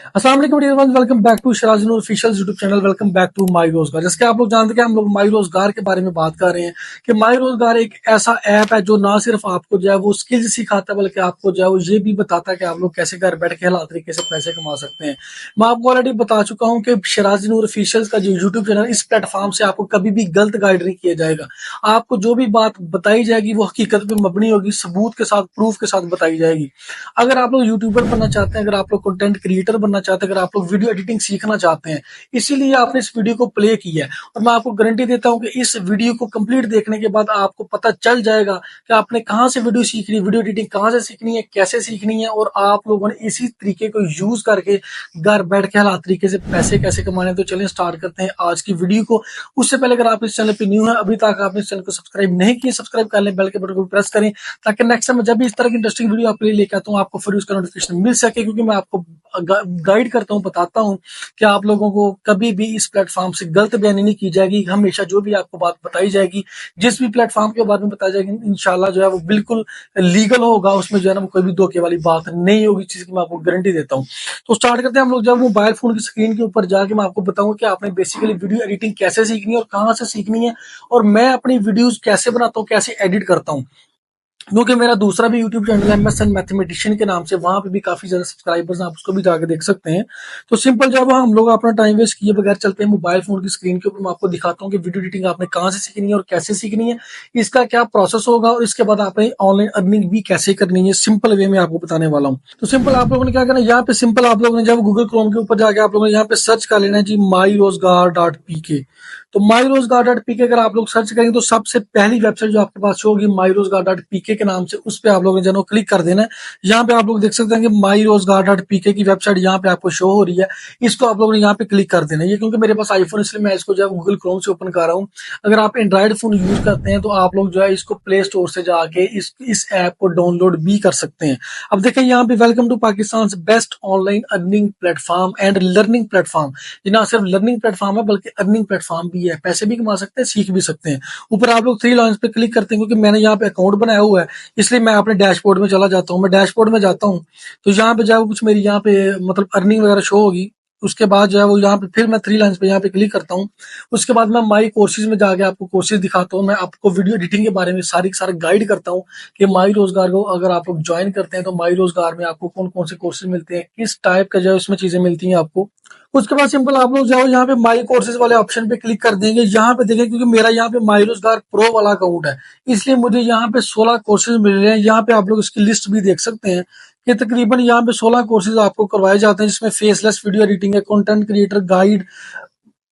अस्सलाम वालेकुम everyone, welcome back to Sharaz Noor official YouTube channel. Welcome back to my रोजगार। जैसे कि आप लोग जानते हैं कि हम लोग माई रोजगार के बारे में बात कर रहे हैं कि माई रोजगार एक ऐसा ऐप है जो ना सिर्फ आपको जो है वो स्किल्स सिखाता है, बल्कि आपको जो है वो ये भी बताता है कि आप लोग कैसे घर बैठ के हलाल तरीके से पैसे कमा सकते हैं। मैं आपको ऑलरेडी बता चुका हूँ कि शराज नूर ऑफिशियल का जो यूट्यूब चैनल, इस प्लेटफॉर्म से आपको कभी भी गलत गाइड नहीं किया जाएगा। आपको जो भी बात बताई जाएगी वो हकीकत पे मबनी होगी, सबूत के साथ, प्रूफ के साथ बताई जाएगी। अगर आप लोग यूट्यूबर बनना चाहते हैं, अगर आप लोग कंटेंट क्रिएटर बनना चाहते हैं, अगर आप लोग वीडियो एडिटिंग सीखना चाहते हैं, इसीलिए आपने इस वीडियो को प्ले किया है। और मैं आपको गारंटी देता हूं कि इस वीडियो को कंप्लीट देखने के बाद आपको पता चल जाएगा कि आपने कहां से वीडियो सीखनी है, वीडियो एडिटिंग कहां से सीखनी है, कैसे सीखनी है, और आप लोगों ने इसी तरीके को यूज करके घर बैठ के हालात तरीके से पैसे कैसे कमाने। तो चलिए स्टार्ट करते हैं आज की वीडियो को। उससे पहले अगर आप इस चैनल पे न्यू है, अभी तक आपने इस चैनल को सब्सक्राइब नहीं किया, सब्सक्राइब कर लें, बेल के बटन को प्रेस करें, ताकि नेक्स्ट टाइम जब भी इस तरह की इंटरेस्टिंग वीडियो आपके लिए लेकर आता हूँ आपको फिर उसका नोटिफिकेशन मिल सके। क्योंकि मैं आपको गाइड करता हूँ, बताता हूँ कि आप लोगों को कभी भी इस प्लेटफॉर्म से गलत बयानी नहीं की जाएगी। हमेशा जो भी आपको बात बताई जाएगी, जिस भी प्लेटफॉर्म के बारे में बताई जाएगी, इंशाल्लाह जो है वो बिल्कुल लीगल होगा। उसमें जो है ना कोई भी धोखे वाली बात नहीं होगी, चीज की मैं आपको गारंटी देता हूँ। तो स्टार्ट करते हैं हम लोग। जब मोबाइल फोन की स्क्रीन के ऊपर जाके मैं आपको बताऊंगा कि आपने बेसिकली वीडियो एडिटिंग कैसे सीखनी है और कहाँ से सीखनी है, और मैं अपनी वीडियोस कैसे बनाता हूँ, कैसे एडिट करता हूँ। क्योंकि मेरा दूसरा भी यूट्यूब चैनल है एमएसएन मैथमेटिशियन के नाम से, वहां पे भी काफी ज्यादा सब्सक्राइबर्स हैं, आप उसको भी जाके देख सकते हैं। तो सिंपल, जब हम लोग अपना टाइम वेस्ट किए बगैर चलते हैं मोबाइल फोन की स्क्रीन के ऊपर, मैं आपको दिखाता हूँ कि वीडियो एडिटिंग आपने कहाँ से सीखनी है और कैसे सीखनी है, इसका क्या प्रोसेस होगा, और इसके बाद आपने ऑनलाइन अर्निंग भी कैसे करनी है, सिंपल वे में आपको बताने वाला हूँ। तो सिंपल आप लोगों ने क्या करना है, यहाँ पे सिंपल आप लोगों ने जब गूगल क्रोम के ऊपर जाके आप लोगों ने यहाँ पे सर्च कर लेना है जी myrozgar.pk। तो myrozgar.pk अगर आप लोग सर्च करेंगे तो सबसे पहली वेबसाइट जो आपके पास शो होगी myrozgar.pk के नाम से, उस पर आप लोगों ने जनो क्लिक कर देना है। यहाँ पे आप लोग देख सकते हैं कि myrozgar.pk की वेबसाइट यहाँ पे आपको शो हो रही है। इसको आप लोगों ने यहाँ पे क्लिक कर देना है। ये क्योंकि मेरे पास आईफोन, इसलिए मैं इसको जो है गूगल क्रोम से ओपन कर रहा हूँ। अगर आप एंड्रॉइड फोन यूज करते हैं तो आप लोग जो है इसको प्ले स्टोर से जाके इस ऐप को डाउनलोड भी कर सकते हैं। अब देखें यहाँ पे, welcome to Pakistan best online earning platform and learning platform. ये ना सिर्फ लर्निंग प्लेटफॉर्म है बल्कि अर्निंग प्लेटफॉर्म भी है, पैसे भी कमा सकते हैं, सीख भी सकते हैं। ऊपर आप लोग थ्री लाइंस पे क्लिक करते हैं, क्योंकि मैंने यहाँ पे अकाउंट बनाया हुआ है, इसलिए मैं अपने डैशबोर्ड में चला जाता हूँ। मैं डैशबोर्ड में जाता हूँ तो यहाँ पे जो कुछ मेरी यहाँ पे मतलब अर्निंग वगैरह शो होगी। उसके बाद जो है वो यहाँ पे फिर मैं थ्री लाइंस पे यहाँ पे क्लिक करता हूँ। उसके बाद मैं माई कोर्सेज में जाके आपको कोर्सेज दिखाता हूँ। मैं आपको वीडियो एडिटिंग के बारे में सारी सारा गाइड करता हूँ कि माई रोजगार को अगर आप लोग ज्वाइन करते हैं तो माई रोजगार में आपको कौन कौन से कोर्सेज मिलते हैं, किस टाइप का जो है उसमें चीजें मिलती हैं आपको। उसके बाद सिंपल आप लोग जाओ यहाँ पे माई कोर्सेज वाले ऑप्शन पे क्लिक कर देंगे। यहाँ पे देखें, क्योंकि मेरा यहाँ पे माई रोजगार प्रो वाला अकाउंट है, इसलिए मुझे यहाँ पे 16 कोर्सेज मिल रहे हैं। यहाँ पे आप लोग इसकी लिस्ट भी देख सकते हैं कि तकरीबन यहाँ पे 16 कोर्सेज आपको करवाए जाते हैं, जिसमें फेसलेस वीडियो एडिटिंग है, content creator guide,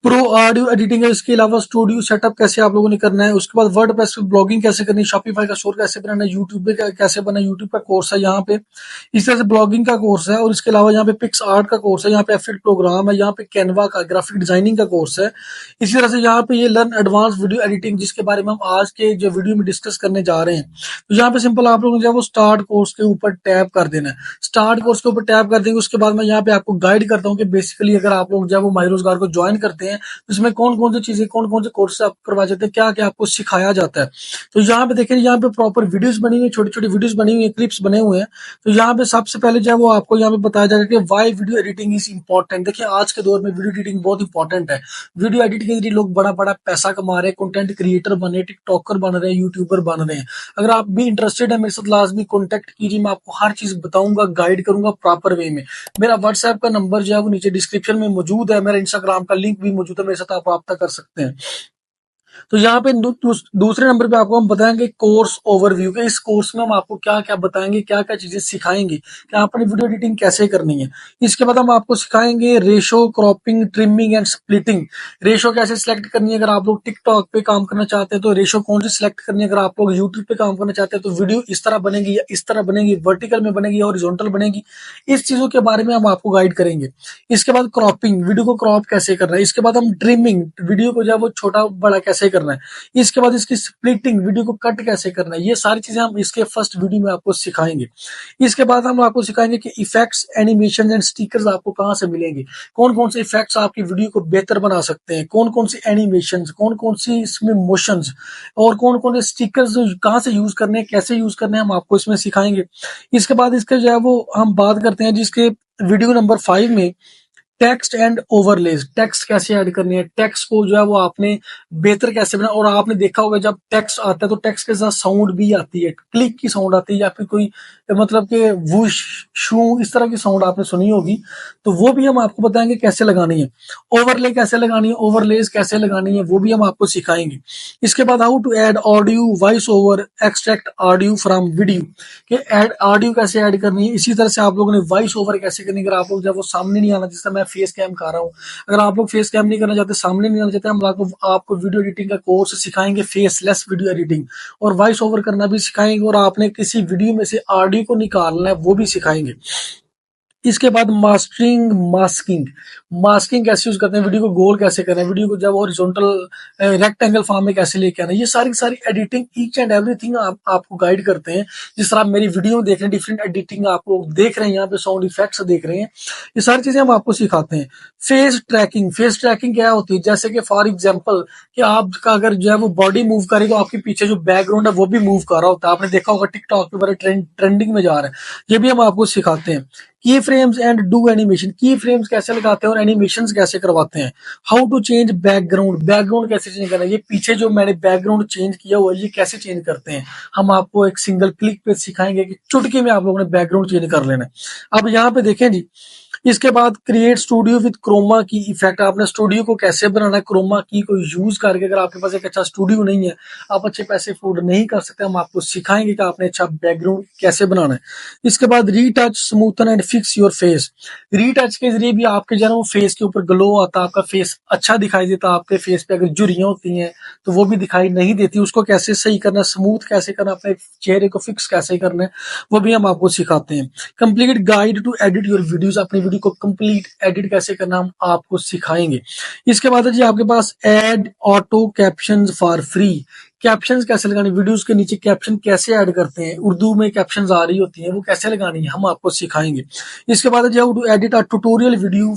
pro audio editing है, इसके अलावा स्टूडियो सेटअप कैसे आप लोगों ने करना है, उसके बाद वर्डप्रेस पे ब्लॉगिंग कैसे करनी है, शॉपिफाई का स्टोर कैसे बनाना है, यूट्यूब पे कैसे बनना है, यूट्यूब का कोर्स है यहाँ पे। इस तरह से ब्लॉगिंग का कोर्स है, और इसके अलावा यहाँ पे पिक्स आर्ट का कोर्स है, यहाँ पे एफिलिएट प्रोग्राम है, यहाँ पे कैनवा का ग्राफिक डिजाइनिंग का कोर्स है। इसी तरह से यहाँ पे ये लर्न एडवांस वीडियो एडिटिंग, जिसके बारे में हम आज के जो वीडियो में डिस्कस करने जा रहे हैं। तो यहाँ पे सिंपल आप लोगों ने जो है वो स्टार्ट कोर्स के ऊपर टैप कर देना है। स्टार्ट कोर्स के ऊपर टैप कर देंगे, उसके बाद मैं यहाँ पे आपको गाइड करता हूँ कि बेसिकली अगर आप लोग जो है वो माई रोजगार को ज्वाइन करते हैं तो इसमें कौन कौन सी चीजें, कौन कौन से कोर्स आप करवा जाते हैं, क्या क्या आपको सिखाया जाता है। तो यहाँ पे देखिए, यहाँ पे प्रॉपर वीडियोस बनी हुई है, छोटी छोटी वीडियोस बनी हुई है, क्लिप्स बने हुए हैं। तो यहाँ पे सबसे पहले जो है वो आपको यहाँ पे बताया जाएगा कि why video editing is important. देखिए आज के दौर में वीडियो एडिटिंग बहुत इंपॉर्टेंट है। वीडियो एडिटिंग के जरिए लोग बड़ा बड़ा पैसा कमा रहे हैं, कंटेंट क्रिएटर बने, टिकटॉकर बन रहे हैं, यूट्यूबर बन रहे हैं। अगर आप भी इंटरेस्टेड है मेरे साथ, लाजमी कॉन्टेक्ट कीजिए, मैं आपको हर चीज बताऊंगा, गाइड करूंगा प्रॉपर वे में। मेरा व्हाट्सएप का नंबर जो है वो नीचे डिस्क्रिप्शन में मौजूद है, मेरा इंस्टाग्राम का लिंक भी मौजूद है, मेरे साथ आप रब्ता कर सकते हैं। तो यहाँ पे दूसरे नंबर पे आपको हम बताएंगे कोर्स ओवरव्यू के। इस कोर्स में हम आपको क्या क्या बताएंगे, क्या क्या चीजें सिखाएंगे कि आपने वीडियो एडिटिंग कैसे करनी है। इसके बाद हम आपको सिखाएंगे ratio, cropping, trimming and splitting. Ratio कैसे सिलेक्ट करनी है, अगर आप लोग टिकटॉक पे काम करना चाहते हैं तो रेशो कौन सी सिलेक्ट करनी है, अगर आप लोग यूट्यूब पे काम करना चाहते हैं तो वीडियो इस तरह बनेगी या इस तरह बनेगी, वर्टिकल में बनेगी या हॉरिजॉन्टल बनेगी। इस चीजों के बारे में हम आपको गाइड करेंगे। इसके बाद क्रॉपिंग, वीडियो को क्रॉप कैसे करना है। इसके बाद हम ट्रिमिंग, वीडियो को जो है वो छोटा बड़ा कैसे करना है। इसके बाद इसकी स्प्लिटिंग, वीडियो को कट कैसे करना है। ये सारी चीजें हम इसके फर्स्ट वीडियो में आपको सिखाएंगे। इसके बाद हम आपको सिखाएंगे कि इफेक्ट्स, एनिमेशन एंड स्टिकर्स आपको कहां से मिलेंगे, कौन कौन से इफेक्ट्स आपकी वीडियो को बेहतर बना सकते हैं, कौन कौन सी एनिमेशन, कौन कौन सी इसमें मोशंस, और कौन कौन से स्टिकर्स कहां से यूज करने हैं, कैसे यूज करने हैं, हम आपको इसमें सिखाएंगे। इसके बाद इसके जो है वो हम बात करते हैं जिसके वीडियो नंबर 5 में टेक्स्ट एंड ओवरलेज, टेक्स्ट कैसे ऐड करनी है, टेक्स्ट को जो है वो आपने बेहतर कैसे बना। और आपने देखा होगा जब टेक्स्ट आता है तो टेक्स्ट के साथ साउंड भी आती है, क्लिक की साउंड आती है या फिर कोई मतलब कि वुश शू इस तरह की साउंड आपने सुनी होगी, तो वो भी हम आपको बताएंगे कैसे लगानी है। ओवरले कैसे लगानी है, ओवरलेज कैसे लगानी है, वो भी हम आपको सिखाएंगे। इसके बाद how to add audio voice over extract audio from video, कि ऐड ऑडियो कैसे ऐड करनी है। इसी तरह से आप लोगों ने वॉइस ओवर कैसे करनी है, अगर आप लोग जब वो सामने नहीं आना, जिस तरह मैं फेस कैम कर रहा हूँ, अगर आप लोग फेस कैम नहीं करना चाहते, सामने नहीं आना चाहते, हम आपको वीडियो एडिटिंग का कोर्स सिखाएंगे, फेसलेस वीडियो एडिटिंग, और वॉइस ओवर करना भी सिखाएंगे, और आपने किसी वीडियो में से ऑडियो को निकालना है वो भी सिखाएंगे। इसके बाद मास्टरिंग, मास्किंग, मास्किंग कैसे यूज करते हैं, वीडियो को गोल कैसे करना है, वीडियो को जब हॉरिजॉन्टल रेक्टेंगल फॉर्म में कैसे लेके आना है, ये सारी की सारी एडिटिंग ईच एंड एवरीथिंग आपको गाइड करते हैं। जिस तरह आप मेरी वीडियो में देख रहे हैं, डिफरेंट एडिटिंग आपको देख रहे हैं, यहाँ पे साउंड इफेक्ट्स देख रहे हैं, ये सारी चीजें हम आपको सिखाते हैं। फेस ट्रैकिंग, फेस ट्रैकिंग क्या होती है, जैसे कि फॉर एग्जाम्पल कि आपका अगर जो है वो बॉडी मूव करे तो आपके पीछे जो बैकग्राउंड है वो भी मूव कर रहा होता है। आपने देखा होगा टिकटॉक पे बड़े ट्रेंडिंग में जा रहे हैं, ये भी हम आपको सिखाते हैं। Key frames and do animation, key frames कैसे लगाते हैं और एनिमेशन कैसे करवाते हैं। How to change background, background कैसे चेंज करना है, ये पीछे जो मैंने बैकग्राउंड चेंज किया हुआ है ये कैसे चेंज करते हैं, हम आपको एक सिंगल क्लिक पे सिखाएंगे कि चुटकी में आप लोगों ने बैकग्राउंड चेंज कर लेना है। अब यहाँ पे देखें जी, इसके बाद क्रिएट स्टूडियो विद क्रोमा की इफेक्ट, आपने स्टूडियो को कैसे बनाना है क्रोमा की को यूज करके। अगर आपके पास एक अच्छा स्टूडियो नहीं है, आप अच्छे पैसे अफोर्ड नहीं कर सकते, हम आपको सिखाएंगे कि आपने अच्छा बैकग्राउंड कैसे बनाना है। इसके बाद retouch, smoothen and fix your face, retouch के जरिए भी आपके जो है वो फेस के ऊपर ग्लो आता है, आपका फेस अच्छा दिखाई देता है। आपके फेस पे अगर झुर्रियां होती हैं तो वो भी दिखाई नहीं देती, उसको कैसे सही करना, स्मूथ कैसे करना, अपने चेहरे को फिक्स कैसे करना है, वो भी हम आपको सिखाते हैं। Complete guide to edit your videos, अपनी वीडियो को कंप्लीट एडिट कैसे करना हम आपको सिखाएंगे। इसके बाद है जी आपके पास add auto captions for free, captions कैसे लगानी, वीडियोस के नीचे कैप्शन कैसे ऐड करते हैं, उर्दू में कैप्शंस आ रही होती हैं वो कैसे लगानी है हम आपको सिखाएंगे। इसके बाद है जी how to edit a tutorial video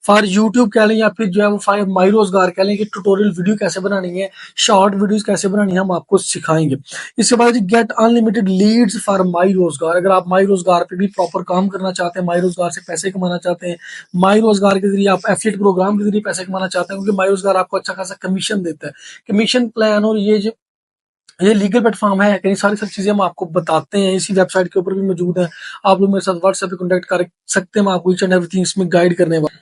for YouTube कह लें या फिर जो है वो फाइव माई रोजगार कह लें कि ट्यूटोरियल वीडियो कैसे बनानी है, शॉर्ट वीडियोस कैसे बनानी है, हम आपको सिखाएंगे। इसके बाद get unlimited leads for my Rozgar, अगर आप माई रोजगार पे भी प्रॉपर काम करना चाहते हैं, माई रोजगार से पैसे कमाना चाहते हैं, माई रोजगार के जरिए आप एफिलिएट प्रोग्राम के जरिए पैसे कमाना चाहते हैं, क्योंकि माई रोजगार आपको अच्छा खासा कमीशन देता है, कमीशन प्लान, और ये लीगल प्लेटफॉर्म है, कई सारी सब चीजें हम आपको बताते हैं, इसी वेबसाइट के ऊपर भी मौजूद है। आप लोग मेरे साथ व्हाट्सएप पे कॉन्टेक्ट कर सकते हैं, मैं आपको ईच एंड एवरीथिंग इसमें गाइड करने वाला।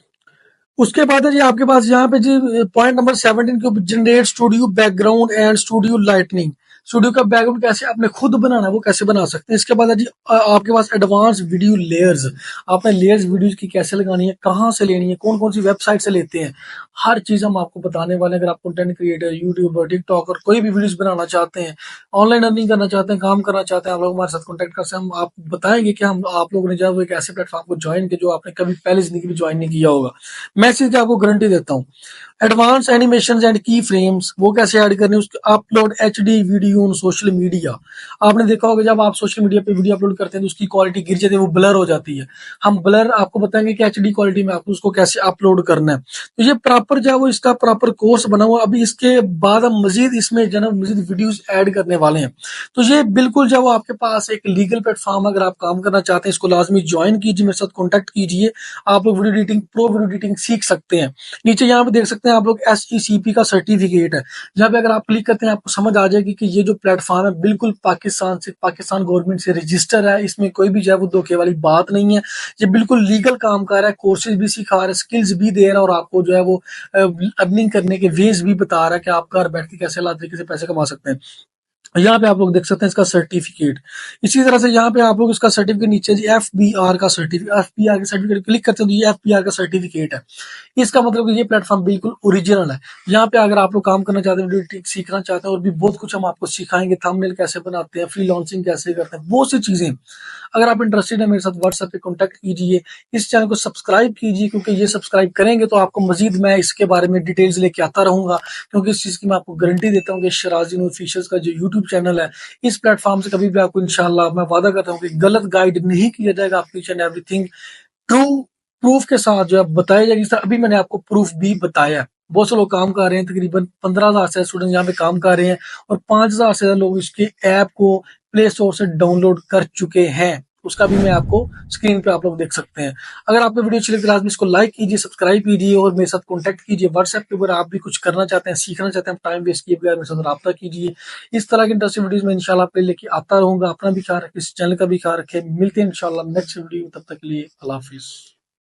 उसके बाद है जी आपके पास यहाँ पे जी पॉइंट नंबर 17 के ऊपर generate studio background and studio lightning, studio का बैकग्राउंड कैसे आपने खुद बनाना है वो कैसे बना सकते हैं। इसके बाद है जी आपके पास एडवांस वीडियो लेयर्स, आपने लेयर्स वीडियोस की कैसे लगानी है, कहाँ से लेनी है, कौन कौन सी वेबसाइट से लेते हैं, हर चीज हम आपको बताने वाले हैं। अगर आप कंटेंट क्रिएटर, यूट्यूबर, टिकटॉकर कोई भी वीडियोस बनाना चाहते हैं, ऑनलाइन अर्निंग करना चाहते हैं, काम करना चाहते हैं, आप लोग हमारे साथ कॉन्टेक्ट कर सकते हैं। हम आपको बताएंगे कि हम आप लोगों ने जब एक ऐसे प्लेटफॉर्म को ज्वाइन किया जो आपने कभी पहले जिंदगी में ज्वाइन नहीं किया होगा, मैं इस चीज की आपको गारंटी देता हूँ। एडवांस एनिमेशन एंड की फ्रेम्स वो कैसे ऐड करने, उसके upload HD video on social media, आपने देखा होगा जब आप सोशल मीडिया पे वीडियो अपलोड करते हैं तो उसकी क्वालिटी गिर जाती है, वो ब्लर हो जाती है। हम ब्लर आपको बताएंगे कि एचडी क्वालिटी में आपको उसको कैसे अपलोड करना है। तो ये प्रॉपर जो है वो इसका प्रॉपर कोर्स बना हुआ। अभी इसके बाद हम मजीद इसमें जो है मजीद वीडियोस ऐड करने वाले हैं। तो ये बिल्कुल जो है वो आपके पास एक लीगल प्लेटफॉर्म, अगर आप काम करना चाहते हैं इसको लाजमी ज्वाइन कीजिए, मेरे साथ कॉन्टेक्ट कीजिए, आप लोग video editing, pro video editing सीख सकते हैं। नीचे यहाँ पे देख सकते हैं आप लोग SECP का सर्टिफिकेट है, जहाँ पे अगर आप क्लिक करते हैं आपको समझ आ जाएगी कि ये जो प्लेटफॉर्म है बिल्कुल पाकिस्तान गवर्नमेंट से रजिस्टर है, इसमें कोई भी जो है वो धोखे वाली बात नहीं है, ये बिल्कुल लीगल काम कर रहा है, कोर्सेज भी सिखा रहा है, स्किल्स भी दे रहा है, और आपको जो है वो अर्निंग करने के वेज भी बता रहा है कि आप घर बैठ के कैसे लाभ तरीके से पैसे कमा सकते हैं। यहाँ पे आप लोग देख सकते हैं इसका सर्टिफिकेट। इसी तरह से यहाँ पे आप लोग इसका सर्टिफिकेट नीचे जी FBR का सर्टिफिकेट, FBR के सर्टिफिकेट क्लिक करते हैं तो ये FBR का सर्टिफिकेट है। इसका मतलब कि ये प्लेटफॉर्म बिल्कुल ओरिजिनल है। यहाँ पे अगर आप लोग काम करना चाहते हैं, वीडियो एडिटिंग सीखना चाहते हैं, और भी बहुत कुछ हम आपको सिखाएंगे, थंबनेल कैसे बनाते हैं, फ्रीलांसिंग कैसे करते हैं, बहुत सी चीजें। अगर आप इंटरेस्टेड है मेरे साथ व्हाट्सएप पे कॉन्टैक्ट कीजिए, इस चैनल को सब्सक्राइब कीजिए, क्योंकि ये सब्सक्राइब करेंगे तो आपको मजीद मैं इसके बारे में डिटेल्स लेके आता रहूंगा, क्योंकि इस चीज की मैं आपको गारंटी देता हूँ कि शराजी नूर ऑफिशियल का जो यूट्यूब चैनल है, इस प्लेटफॉर्म से कभी भी आपको इंशाल्लाह मैं वादा करता हूँ कि गलत गाइड नहीं किया जाएगा, आपकी each and everything true proof के साथ जो है बताया जाएगा। जिस तरह अभी मैंने आपको प्रूफ भी बताया। बहुत से लोग काम कर रहे हैं, तकरीबन 15,000 से स्टूडेंट यहाँ पे काम कर रहे हैं, और 5,000 से लोग इसके ऐप को प्ले स्टोर से डाउनलोड कर चुके हैं। उसका भी मैं आपको स्क्रीन पे आप लोग देख सकते हैं। अगर आपको वीडियो अच्छी लगी तो लाजमी इसको लाइक कीजिए, सब्सक्राइब कीजिए और मेरे साथ कॉन्टैक्ट कीजिए व्हाट्सएप पे। अगर आप भी कुछ करना चाहते हैं, सीखना चाहते हैं, टाइम वेस्ट किए बगैर मेरे साथ रब्ता कीजिए। इस तरह की इंटरेस्टिंग वीडियोस में इंशाल्लाह आपके लिए लेके आता रहूंगा। अपना भी ख्याल रखें, इस चैनल का भी ख्याल रखें। मिलते हैं इंशाल्लाह नेक्स्ट वीडियो, तब तक के लिए अल्लाह हाफिज।